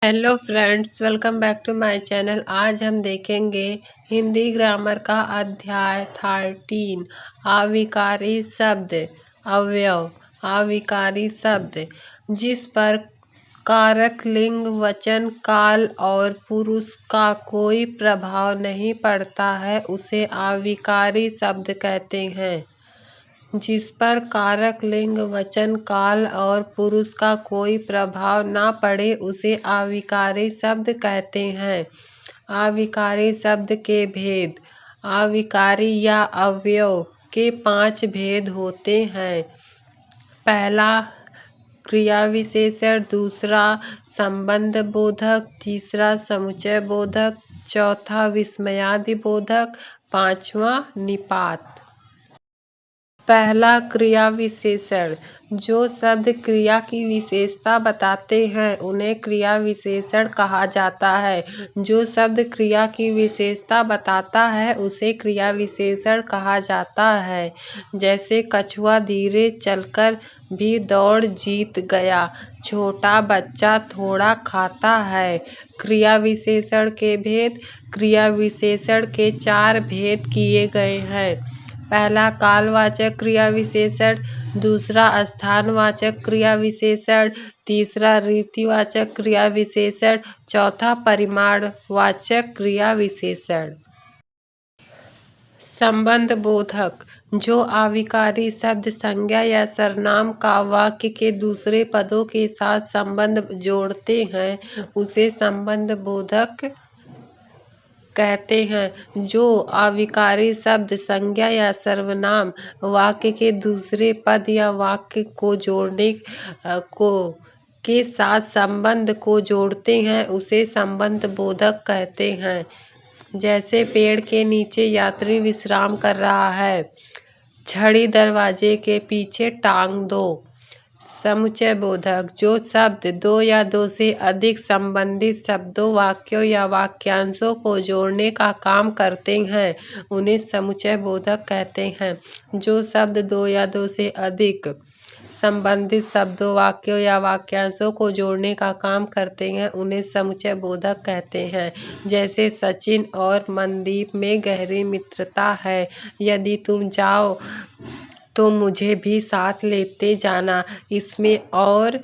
Hello friends, welcome back to my channel. आज हम देखेंगे हिंदी ग्रामर का अध्याय 13 अविकारी शब्द अवयव। अविकारी शब्द जिस पर कारक, लिंग, वचन, काल और पुरुष का कोई प्रभाव नहीं पड़ता है उसे अविकारी शब्द कहते हैं। जिस पर कारक, लिंग, वचन, काल और पुरुष का कोई प्रभाव ना पड़े उसे अविकारी शब्द कहते हैं। अविकारी शब्द के भेद। अविकारी या अवयव के 5 भेद होते हैं। पहला क्रिया विशेषण, दूसरा संबंध बोधक, तीसरा समुच्चय बोधक, चौथा विस्मयादि बोधक, पांचवा निपात। पहला क्रिया विशेषण। जो शब्द क्रिया की विशेषता बताते हैं उन्हें क्रिया विशेषण कहा जाता है। जो शब्द क्रिया की विशेषता बताता है उसे क्रिया विशेषण कहा जाता है। जैसे कछुआ धीरे चलकर भी दौड़ जीत गया। छोटा बच्चा थोड़ा खाता है। क्रिया विशेषण के भेद। क्रिया विशेषण के 4 भेद किए गए हैं। पहला कालवाचक क्रिया विशेषण, दूसरा स्थानवाचक क्रिया विशेषण, तीसरा रीतिवाचक क्रिया विशेषण, चौथा परिमाणवाचक क्रिया विशेषण। संबंध बोधक। जो अविकारी शब्द संज्ञा या सर्वनाम का वाक्य के दूसरे पदों के साथ संबंध जोड़ते हैं उसे संबंध बोधक कहते हैं। जो अविकारी शब्द संज्ञा या सर्वनाम वाक्य के दूसरे पद या वाक्य को जोड़ने को के साथ संबंध को जोड़ते हैं उसे संबंध बोधक कहते हैं। जैसे पेड़ के नीचे यात्री विश्राम कर रहा है। छड़ी दरवाजे के पीछे टांग दो। समुच्चय बोधक। जो शब्द 2 या 2 से अधिक संबंधित शब्दों, वाक्यों या वाक्यांशों को जोड़ने का काम करते हैं उन्हें समुच्चय बोधक कहते हैं। जो शब्द 2 या 2 से अधिक संबंधित शब्दों, वाक्यों या वाक्यांशों को जोड़ने का काम करते हैं उन्हें समुच्चय बोधक कहते हैं। जैसे सचिन और मनदीप में गहरी मित्रता है। यदि तुम जाओ तो मुझे भी साथ लेते जाना। इसमें और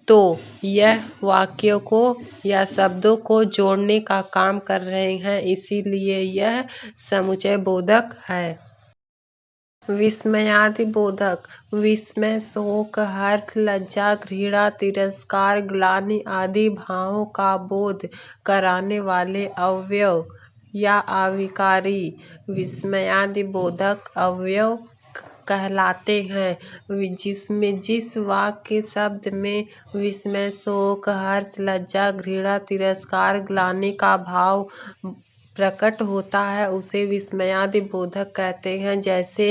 तो यह वाक्यों को या शब्दों को जोड़ने का काम कर रहे हैं, इसीलिए यह समुच्चय बोधक है। विस्मयादि बोधक। विस्मय, शोक, हर्ष, लज्जा, घृणा, तिरस्कार, ग्लानि आदि भावों का बोध कराने वाले अवयव या अविकारी विस्मयादि बोधक अवयव कहलाते हैं। जिसमें जिस वाक्य शब्द में विस्मय, शोक, हर्ष, लज्जा, घृणा, तिरस्कार, ग्लानि का भाव प्रकट होता है उसे विस्मयादि बोधक कहते हैं। जैसे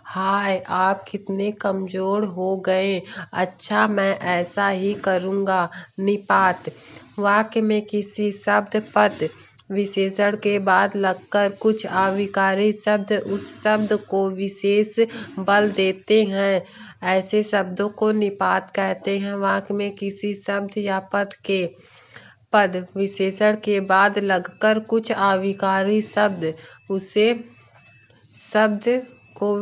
हाय आप कितने कमजोर हो गए, अच्छा मैं ऐसा ही करूँगा। निपात। वाक्य में किसी शब्द, पद, विशेषण के बाद लगकर कुछ अविकारी शब्द उस शब्द को विशेष बल देते हैं, ऐसे शब्दों को निपात कहते हैं। वाक्य में किसी शब्द या पद के पद, विशेषण के बाद लगकर कुछ अविकारी शब्द उसे शब्द को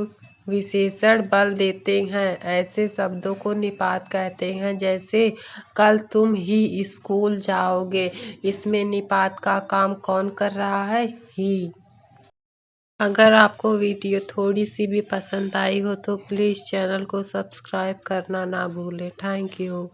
विशेषण बल देते हैं, ऐसे शब्दों को निपात कहते हैं। जैसे कल तुम ही स्कूल जाओगे। इसमें निपात का काम कौन कर रहा है? ही। अगर आपको वीडियो थोड़ी सी भी पसंद आई हो तो प्लीज़ चैनल को सब्सक्राइब करना ना भूलें। Thank you.